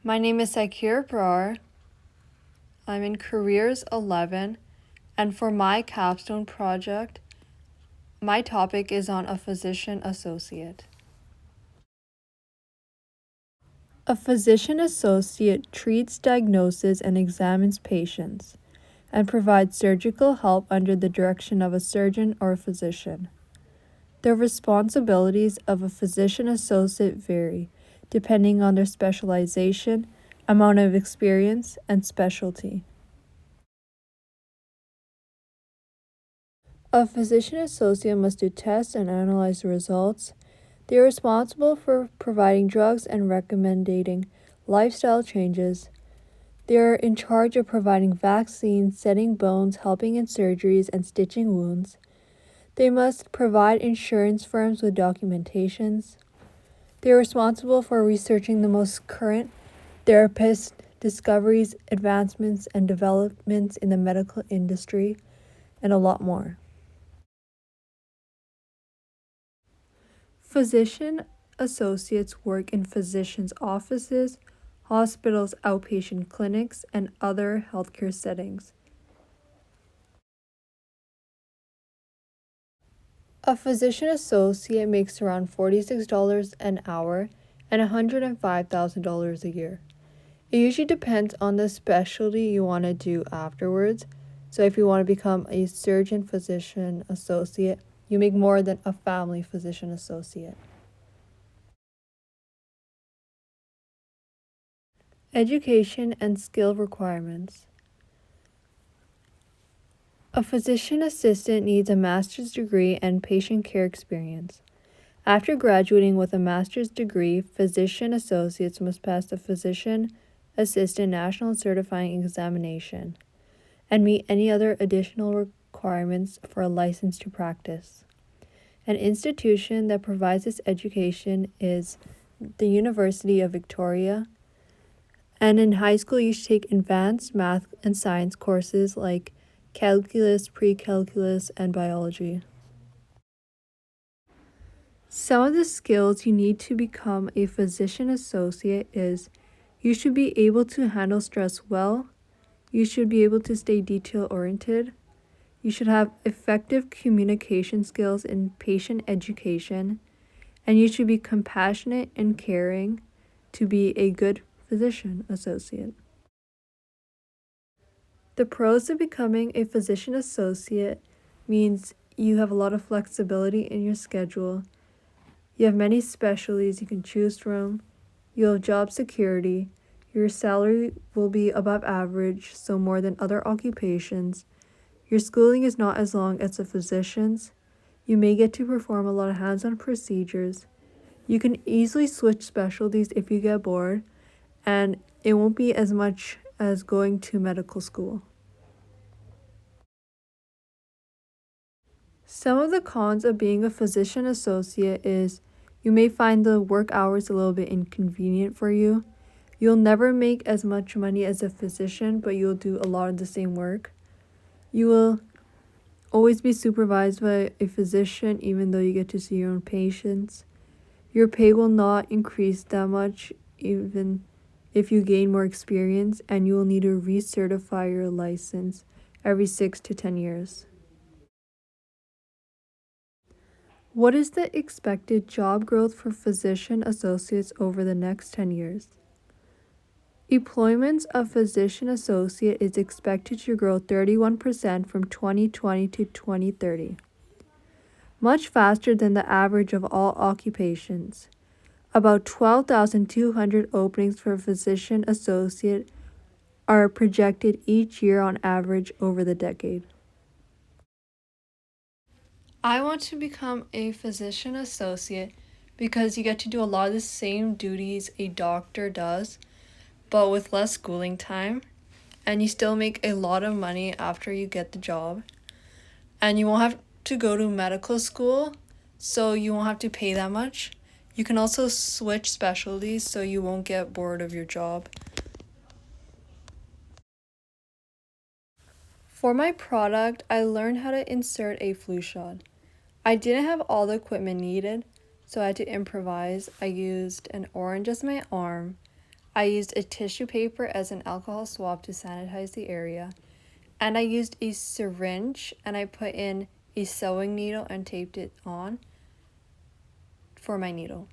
My name is Sakir Brar. I'm in Careers 11, and for my capstone project, my topic is on a physician associate. A physician associate treats, diagnoses, and examines patients, and provides surgical help under the direction of a surgeon or physician. The responsibilities of a physician associate vary, depending on their specialization, amount of experience, and specialty. A physician associate must do tests and analyze the results. They are responsible for providing drugs and recommending lifestyle changes. They are in charge of providing vaccines, setting bones, helping in surgeries, and stitching wounds. They must provide insurance firms with documentations. They are responsible for researching the most current therapist discoveries, advancements, and developments in the medical industry, and a lot more. Physician associates work in physicians' offices, hospitals, outpatient clinics, and other healthcare settings. A physician associate makes around $46 an hour and $105,000 a year. It usually depends on the specialty you want to do afterwards. So if you want to become a surgeon physician associate, you make more than a family physician associate. Education and skill requirements. A physician assistant needs a master's degree and patient care experience. After graduating with a master's degree, physician associates must pass the physician assistant national certifying examination and meet any other additional requirements for a license to practice. An institution that provides this education is the University of Victoria. And in high school, you should take advanced math and science courses like calculus, pre-calculus, and biology. Some of the skills you need to become a physician associate is you should be able to handle stress well, you should be able to stay detail-oriented, you should have effective communication skills in patient education, and you should be compassionate and caring to be a good physician associate. The pros of becoming a physician associate means you have a lot of flexibility in your schedule. You have many specialties you can choose from. You'll have job security. Your salary will be above average, so more than other occupations. Your schooling is not as long as a physician's. You may get to perform a lot of hands-on procedures. You can easily switch specialties if you get bored, and it won't be as much as going to medical school. Some of the cons of being a physician associate is you may find the work hours a little bit inconvenient for you. You'll never make as much money as a physician, but you'll do a lot of the same work. You will always be supervised by a physician even though you get to see your own patients. Your pay will not increase that much even if you gain more experience, and you will need to recertify your license every 6 to 10 years. What is the expected job growth for physician associates over the next 10 years? Employment of physician associate is expected to grow 31% from 2020 to 2030, much faster than the average of all occupations. About 12,200 openings for physician associate are projected each year on average over the decade. I want to become a physician associate because you get to do a lot of the same duties a doctor does, but with less schooling time, and you still make a lot of money after you get the job. And you won't have to go to medical school, so you won't have to pay that much. You can also switch specialties so you won't get bored of your job. For my product, I learned how to insert a flu shot. I didn't have all the equipment needed, so I had to improvise. I used an orange as my arm. I used a tissue paper as an alcohol swab to sanitize the area. And I used a syringe and I put in a sewing needle and taped it on for my needle.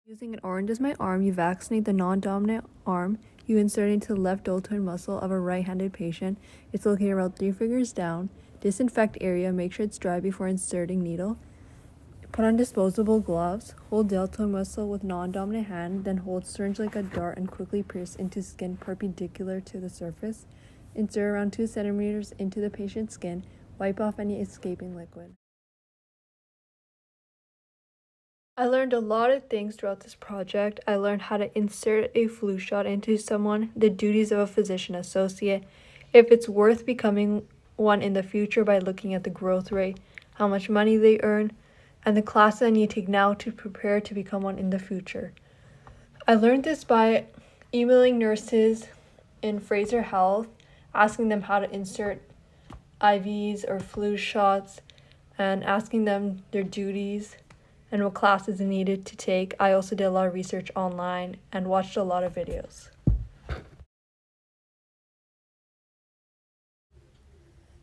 Using an orange as my arm, you vaccinate the non-dominant arm. You insert it into the left deltoid muscle of a right-handed patient. It's located around 3 fingers down. Disinfect area, make sure it's dry before inserting needle. Put on disposable gloves. Hold deltoid muscle with non-dominant hand, then hold syringe like a dart and quickly pierce into skin perpendicular to the surface. Insert around 2 centimeters into the patient's skin. Wipe off any escaping liquid. I learned a lot of things throughout this project. I learned how to insert a flu shot into someone, the duties of a physician associate, if it's worth becoming one in the future by looking at the growth rate, how much money they earn, and the classes I need to take now to prepare to become one in the future. I learned this by emailing nurses in Fraser Health, asking them how to insert IVs or flu shots, and asking them their duties and what classes I needed to take. I also did a lot of research online and watched a lot of videos.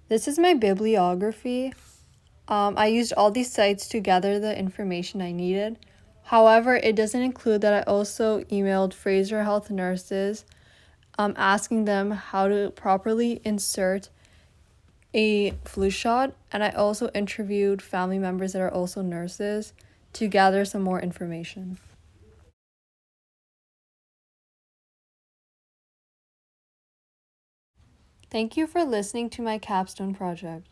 This is my bibliography. I used all these sites to gather the information I needed. However, it doesn't include that I also emailed Fraser Health nurses asking them how to properly insert a flu shot, and I also interviewed family members that are also nurses to gather some more information. Thank you for listening to my capstone project.